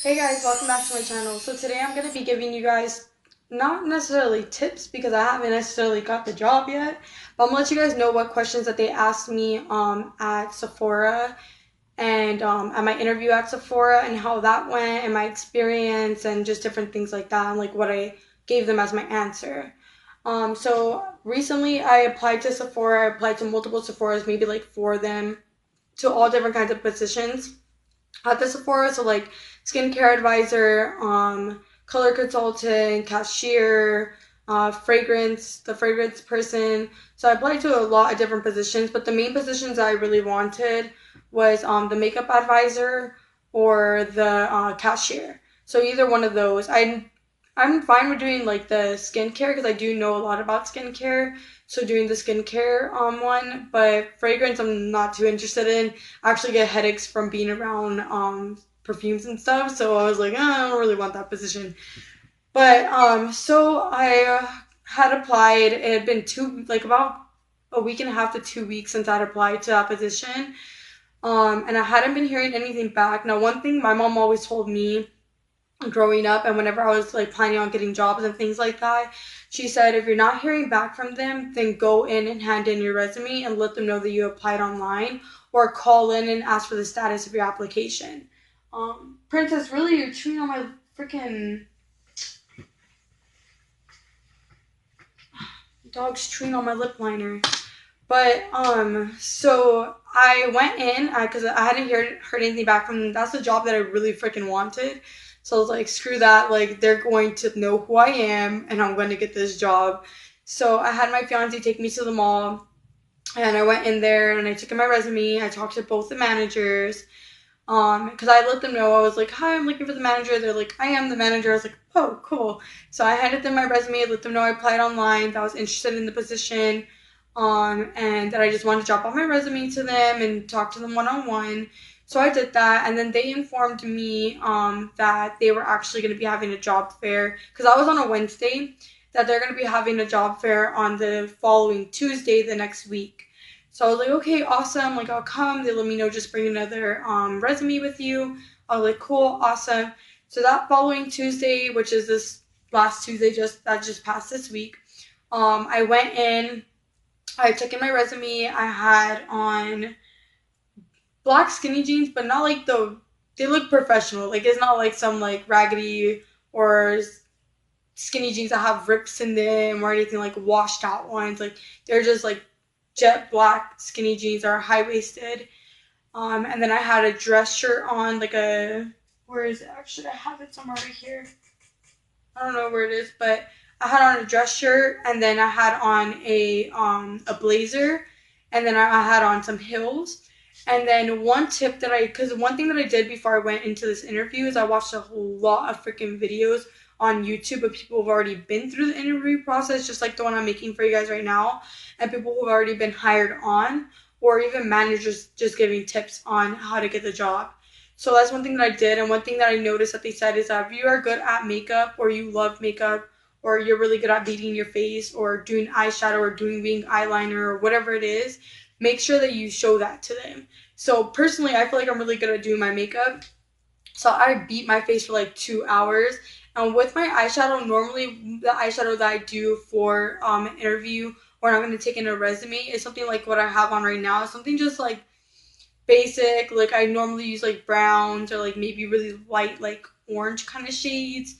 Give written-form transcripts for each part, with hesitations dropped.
Hey guys, welcome back to my channel. So today I'm going to be giving you guys not necessarily tips because I haven't necessarily got the job yet, but I'm going to let you guys know what questions that they asked me at Sephora and at my interview at Sephora and how that went and my experience and just different things like that and like what I gave them as my answer. So recently I applied to Sephora. I applied to multiple Sephoras, maybe like four of them, to all different kinds of positions at the Sephora. So like skincare advisor, color consultant, cashier, the fragrance person. So I applied to a lot of different positions, but the main positions that I really wanted was the makeup advisor or the cashier. So either one of those. I'm fine with doing like the skincare because I do know a lot about skincare. So doing the skincare one, but fragrance I'm not too interested in. I actually get headaches from being around perfumes and stuff. So I was like, I don't really want that position. But so I had applied. It had been about a week and a half to 2 weeks since I'd applied to that position. And I hadn't been hearing anything back. Now, one thing my mom always told me growing up and whenever I was like planning on getting jobs and things like that, she said if you're not hearing back from them, then go in and hand in your resume and let them know that you applied online or call in and ask for the status of your application. Princess, really, you're chewing on my freaking dog's chewing on my lip liner. But so I went in because I hadn't heard anything back from them. That's the job that I really freaking wanted. So I was like, screw that. Like they're going to know who I am, and I'm going to get this job. So I had my fiance take me to the mall, and I went in there and I took in my resume. I talked to both the managers. Because I let them know I was like, hi, I'm looking for the manager. They're like, I am the manager. I was like, oh, cool. So I handed them my resume, let them know I applied online, that I was interested in the position, and that I just wanted to drop off my resume to them and talk to them one on one. So I did that, and then they informed me that they were actually going to be having a job fair because I was on a Wednesday. That they're going to be having a job fair on the following Tuesday, the next week. So I was like, okay, awesome. Like, I'll come. They let me know, just bring another resume with you. I was like, cool, awesome. So that following Tuesday, which is this last Tuesday, that just passed this week, I went in. I took in my resume. I had on black skinny jeans, but not like they look professional. Like, it's not like some like raggedy or skinny jeans that have rips in them or anything like washed out ones. Like, they're just like jet black skinny jeans are high waisted. And then I had a dress shirt on, where is it? Actually, I have it somewhere right here. I don't know where it is, but I had on a dress shirt, and then I had on a blazer, and then I had on some heels. And then because one thing that I did before I went into this interview is I watched a whole lot of freaking videos on YouTube of people who've already been through the interview process, just like the one I'm making for you guys right now, and people who've already been hired on, or even managers just giving tips on how to get the job. So that's one thing that I did, and one thing that I noticed that they said is that if you are good at makeup, or you love makeup, or you're really good at beating your face, or doing eyeshadow, or doing wing eyeliner, or whatever it is, make sure that you show that to them. So personally, I feel like I'm really good at doing my makeup. So I beat my face for like 2 hours. And with my eyeshadow, normally the eyeshadow that I do for an interview or I'm going to take in a resume is something like what I have on right now. Something just like basic. Like I normally use like browns or like maybe really light like orange kind of shades.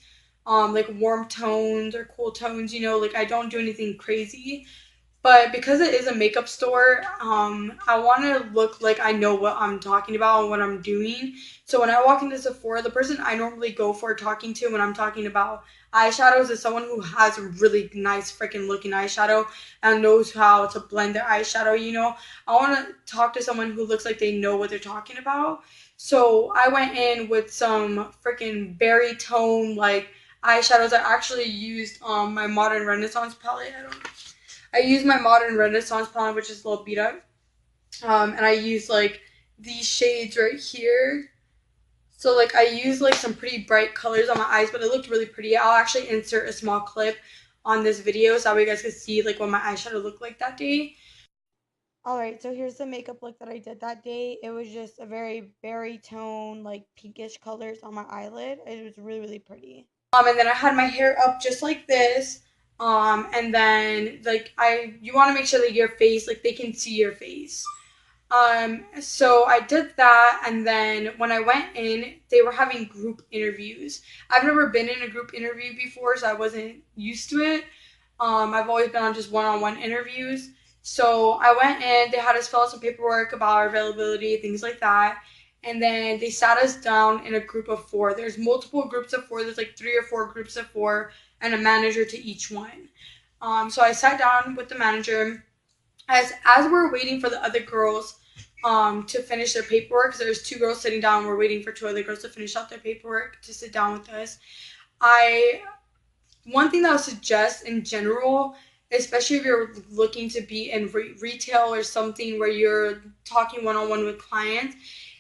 Like warm tones or cool tones, like I don't do anything crazy. But because it is a makeup store, I want to look like I know what I'm talking about and what I'm doing. So when I walk into Sephora, the person I normally go for talking to when I'm talking about eyeshadows is someone who has really nice freaking looking eyeshadow and knows how to blend their eyeshadow. I want to talk to someone who looks like they know what they're talking about. So I went in with some freaking berry tone like eyeshadows. I actually used my Modern Renaissance palette. I use my Modern Renaissance palette, which is a little beat up. And I use like these shades right here. So like I use like some pretty bright colors on my eyes, but it looked really pretty. I'll actually insert a small clip on this video so that way you guys can see like what my eyeshadow looked like that day. All right, so here's the makeup look that I did that day. It was just a very berry tone, like pinkish colors on my eyelid. It was really, really pretty. And then I had my hair up just like this. And then like you want to make sure that your face, like they can see your face. So I did that, and then when I went in, they were having group interviews. I've never been in a group interview before, so I wasn't used to it. I've always been on just one-on-one interviews. So I went in, they had us fill out some paperwork about our availability, things like that. And then they sat us down in a group of four. There's multiple groups of four. There's like 3 or 4 groups of four and a manager to each one. So I sat down with the manager as we're waiting for the other girls to finish their paperwork, because there's 2 girls sitting down, we're waiting for 2 other girls to finish out their paperwork to sit down with us. I One thing that I would suggest in general, especially if you're looking to be in retail or something where you're talking one-on-one with clients,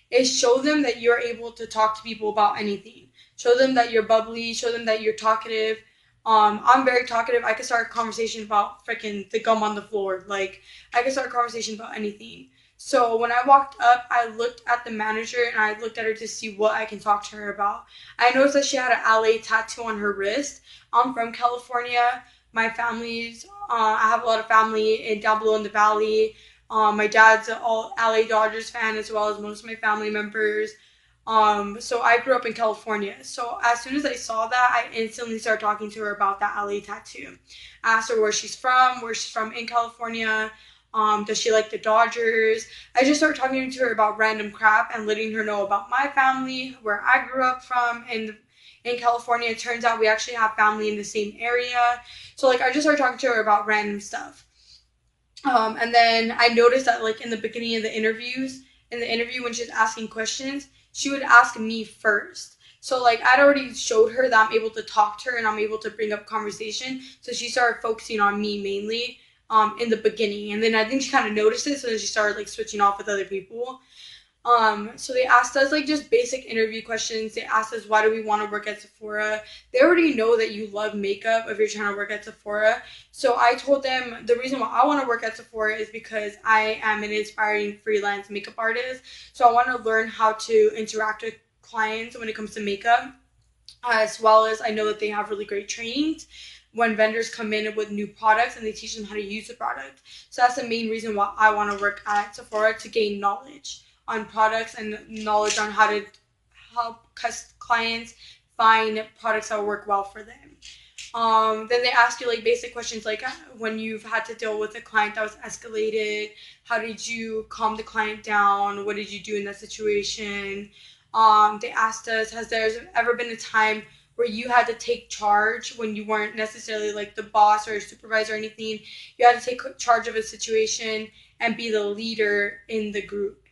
is show them that you're able to talk to people about anything. Show them that you're bubbly. Show them that you're talkative. I'm very talkative. I could start a conversation about freaking the gum on the floor. Like, I could start a conversation about anything. So when I walked up, I looked at the manager and I looked at her to see what I can talk to her about. I noticed that she had an LA tattoo on her wrist. I'm from California. My I have a lot of family down below in the valley. My dad's an all LA Dodgers fan, as well as most of my family members. So I grew up in California. So as soon as I saw that, I instantly started talking to her about that LA tattoo. I asked her where she's from in California. Does she like the Dodgers? I just started talking to her about random crap and letting her know about my family, where I grew up from in California. It turns out we actually have family in the same area. So like I just started talking to her about random stuff. And then I noticed that like in the beginning of the interview when she's asking questions, she would ask me first. So like I'd already showed her that I'm able to talk to her and I'm able to bring up conversation. So she started focusing on me mainly in the beginning. And then I think she kind of noticed it, so then she started like switching off with other people. So they asked us like just basic interview questions. They asked us, why do we want to work at Sephora? They already know that you love makeup if you're trying to work at Sephora. So I told them the reason why I want to work at Sephora is because I am an inspiring freelance makeup artist. So I want to learn how to interact with clients when it comes to makeup, as well as I know that they have really great trainings when vendors come in with new products and they teach them how to use the product. So that's the main reason why I want to work at Sephora, to gain knowledge on products and knowledge on how to help clients find products that work well for them. Then they ask you like basic questions like when you've had to deal with a client that was escalated, how did you calm the client down? What did you do in that situation? They asked us, has there ever been a time where you had to take charge when you weren't necessarily like the boss or a supervisor or anything? You had to take charge of a situation and be the leader in the group.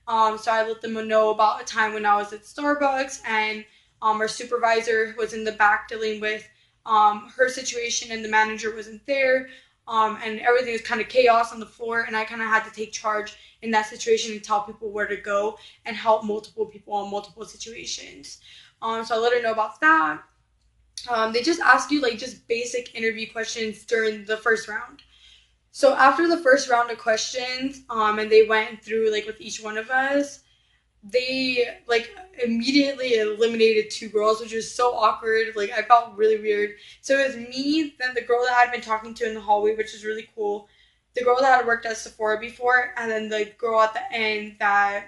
So I let them know about a time when I was at Starbucks and our supervisor was in the back dealing with her situation and the manager wasn't there. And everything was kind of chaos on the floor, and I kind of had to take charge in that situation and tell people where to go and help multiple people in multiple situations. So I let her know about that. They just ask you like just basic interview questions during the first round. So after the first round of questions, and they went through like with each one of us, they like immediately eliminated 2 girls, which was so awkward. Like I felt really weird. So it was me, then the girl that I had been talking to in the hallway, which was really cool, the girl that had worked at Sephora before, and then the girl at the end that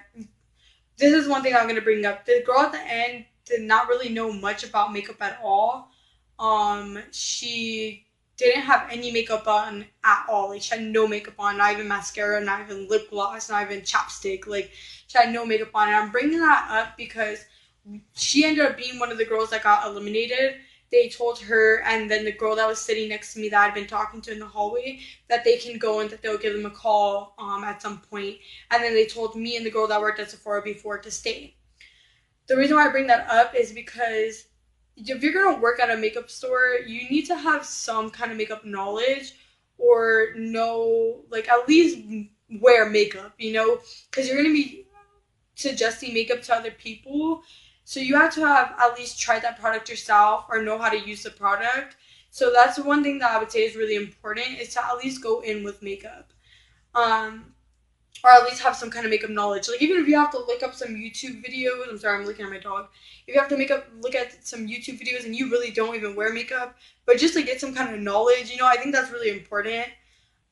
this is one thing I'm gonna bring up. The girl at the end did not really know much about makeup at all. She didn't have any makeup on at all. Like she had no makeup on, not even mascara, not even lip gloss, not even chapstick. Like she had no makeup on. And I'm bringing that up because she ended up being one of the girls that got eliminated. They told her and then the girl that was sitting next to me that I'd been talking to in the hallway that they can go and that they'll give them a call at some point. And then they told me and the girl that worked at Sephora before to stay. The reason why I bring that up is because if you're going to work at a makeup store, you need to have some kind of makeup knowledge or know, like, at least wear makeup, because you're going to be suggesting makeup to other people. So you have to have at least tried that product yourself or know how to use the product. So that's one thing that I would say is really important, is to at least go in with makeup. Um, or at least have some kind of makeup knowledge. Like even if you have to look up some YouTube videos, I'm sorry, I'm looking at my dog. If you have to look at some YouTube videos and you really don't even wear makeup, but just to get some kind of knowledge, I think that's really important.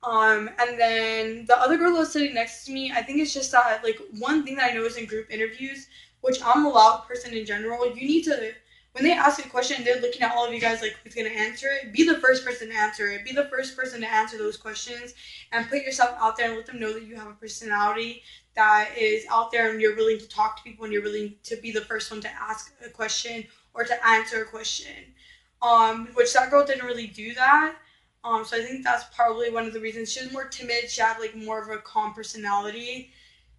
And then the other girl that was sitting next to me, I think it's just that like one thing that I noticed in group interviews, which I'm a loud person in general, you need to, when they ask a question and they're looking at all of you guys like who's gonna answer it, be the first person to answer it. Be the first person to answer those questions and put yourself out there and let them know that you have a personality that is out there and you're willing to talk to people and you're willing to be the first one to ask a question or to answer a question. Which that girl didn't really do that. So I think that's probably one of the reasons. She was more timid. She had like more of a calm personality.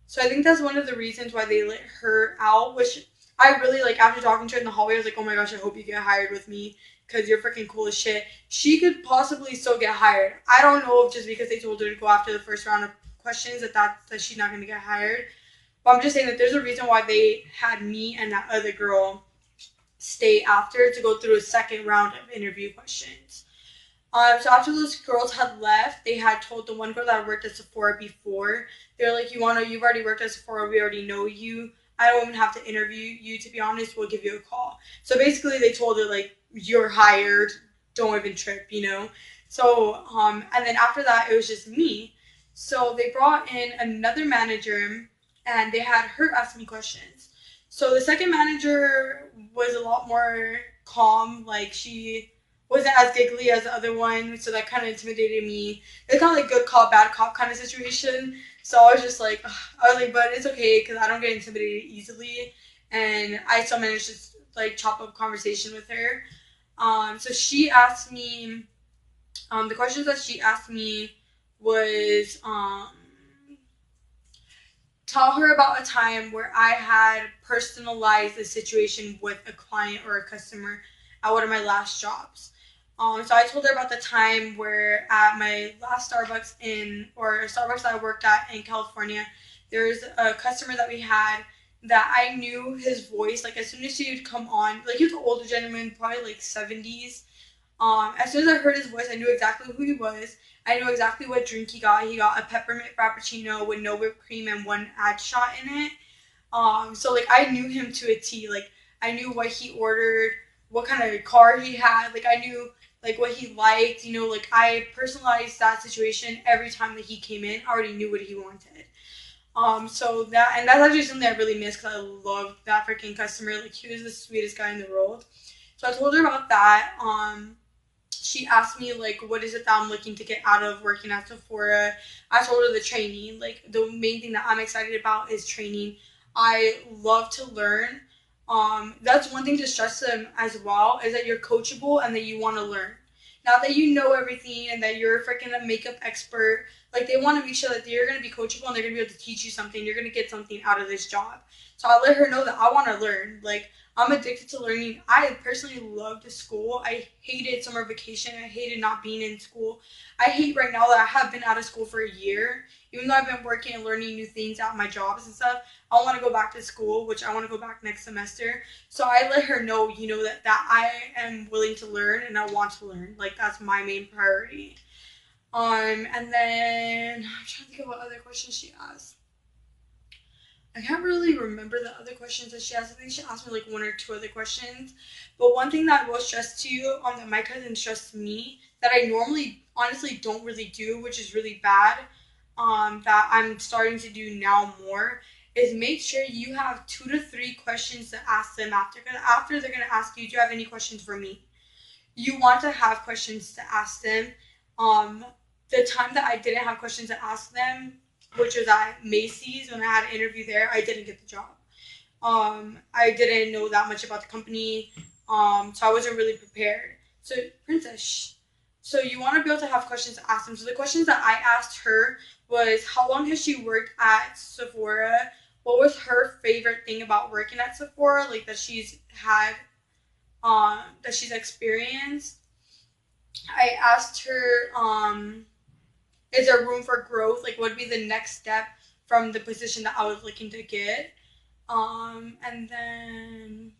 So I think that's one of the reasons why they let her out, which I really like. After talking to her in the hallway, I was like, oh my gosh, I hope you get hired with me because you're freaking cool as shit. She could possibly still get hired. I don't know if just because they told her to go after the first round of questions that she's not going to get hired. But I'm just saying that there's a reason why they had me and that other girl stay after to go through a second round of interview questions. So after those girls had left, they had told the one girl that worked at Sephora before, they're like, you've already worked at Sephora, we already know you. I don't even have to interview you, to be honest, we'll give you a call. So basically they told her like, you're hired, don't even trip. So, and then after that, it was just me. So they brought in another manager and they had her ask me questions. So the second manager was a lot more calm, like she wasn't as giggly as the other one, so that kind of intimidated me. It's kind of like good cop, bad cop kind of situation. So I was just like, ugh. I was like, but it's okay because I don't get intimidated easily, and I still managed to like chop up conversation with her. So she asked me, the questions that she asked me was, tell her about a time where I had personalized a situation with a client or a customer at one of my last jobs. So I told her about the time where at my last Starbucks that I worked at in California, there's a customer that we had that I knew his voice. Like as soon as he would come on, like he was an older gentleman, probably like 70s. As soon as I heard his voice, I knew exactly who he was. I knew exactly what drink he got. He got a peppermint frappuccino with no whipped cream and one ad shot in it. So like I knew him to a T. Like I knew what he ordered, what kind of car he had. Like I knew like what he liked. Like I personalized that situation every time that he came in. I already knew what he wanted. So that's actually something I really miss because I loved that freaking customer. Like he was the sweetest guy in the world. So I told her about that. She asked me like what is it that I'm looking to get out of working at Sephora. I told her the training. Like the main thing that I'm excited about is training. I love to learn. That's one thing to stress them as well, is that you're coachable and that you want to learn. Not that you know everything and that you're freaking a makeup expert. Like they want to make sure that you're going to be coachable and they're going to be able to teach you something. You're going to get something out of this job. So I let her know that I want to learn. Like I'm addicted to learning. I personally loved school. I hated summer vacation. I hated not being in school. I hate right now that I have been out of school for a year. Even though I've been working and learning new things at my jobs and stuff, I want to go back to school, which I want to go back next semester. So I let her know, that I am willing to learn and I want to learn. Like that's my main priority. And then I'm trying to think of what other questions she asked. I can't really remember the other questions that she asked. I think she asked me like one or two other questions. But one thing that I will stress to you, that my cousin stressed me, that I normally honestly don't really do, which is really bad, that I'm starting to do now more, is make sure you have 2 to 3 questions to ask them after. Because after they're gonna ask you, do you have any questions for me? You want to have questions to ask them. Um, the time that I didn't have questions to ask them, which was at Macy's when I had an interview there, I didn't get the job. I didn't know that much about the company, so I wasn't really prepared. So, Princess, shh. So you want to be able to have questions to ask them. So the questions that I asked her was, how long has she worked at Sephora? What was her favorite thing about working at Sephora, like that she's had, that she's experienced? I asked her, is there room for growth? Like, what would be the next step from the position that I was looking to get? And then,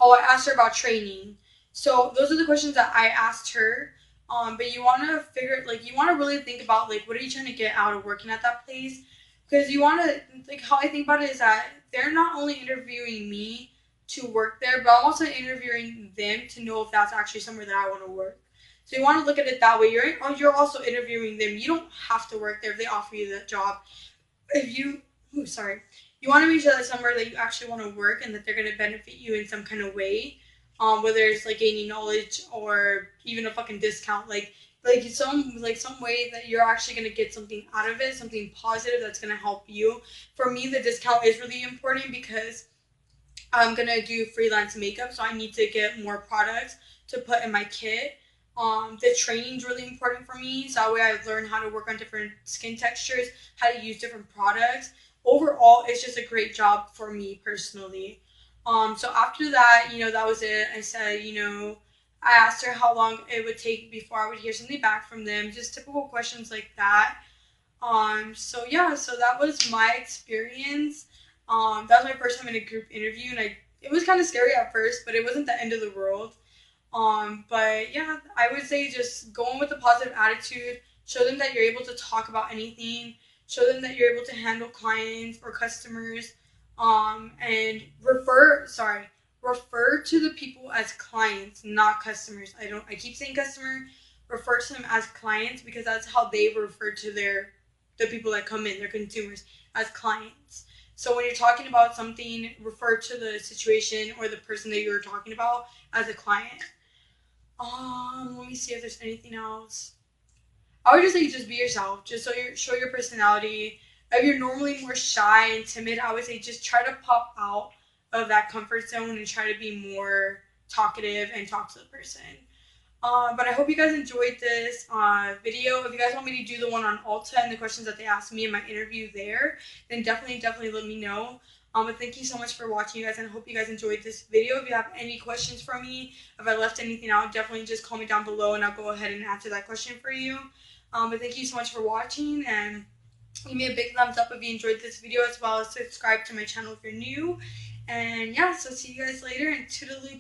I asked her about training. So those are the questions that I asked her. But you want to figure, like, you want to really think about, like, what are you trying to get out of working at that place? Because you want to, like, how I think about it is that they're not only interviewing me to work there, but I'm also interviewing them to know if that's actually somewhere that I want to work. So you want to look at it that way. You're also interviewing them. You don't have to work there if they offer you that job. If you, ooh, sorry, you want to make sure that's somewhere that you actually want to work and that they're going to benefit you in some kind of way. Whether it's like gaining knowledge or even a fucking discount, like some way that you're actually gonna get something out of it, something positive that's gonna help you. For me, the discount is really important because I'm gonna do freelance makeup, so I need to get more products to put in my kit. The training's really important for me, so that way I learn how to work on different skin textures, how to use different products. Overall, it's just a great job for me personally. So after that, that was it. I said, I asked her how long it would take before I would hear something back from them, just typical questions like that. So yeah, so that was my experience. That was my first time in a group interview, and it was kind of scary at first, but it wasn't the end of the world. But yeah, I would say just go in with a positive attitude. Show them that you're able to talk about anything. Show them that you're able to handle clients or customers. And refer to the people as clients, not customers. I keep saying customer. Refer to them as clients because that's how they refer to the people that come in, their consumers, as clients. So when you're talking about something, refer to the situation or the person that you're talking about as a client. Let me see if there's anything else. I would just say just be yourself. Just show your personality. If you're normally more shy and timid, I would say just try to pop out of that comfort zone and try to be more talkative and talk to the person. But I hope you guys enjoyed this video. If you guys want me to do the one on Ulta and the questions that they asked me in my interview there, then definitely let me know. But thank you so much for watching, you guys, and I hope you guys enjoyed this video. If you have any questions for me, if I left anything out, definitely just call me down below and I'll go ahead and answer that question for you. But thank you so much for watching, and give me a big thumbs up if you enjoyed this video, as well as subscribe to my channel if you're new. And yeah, so see you guys later, and toodaloo.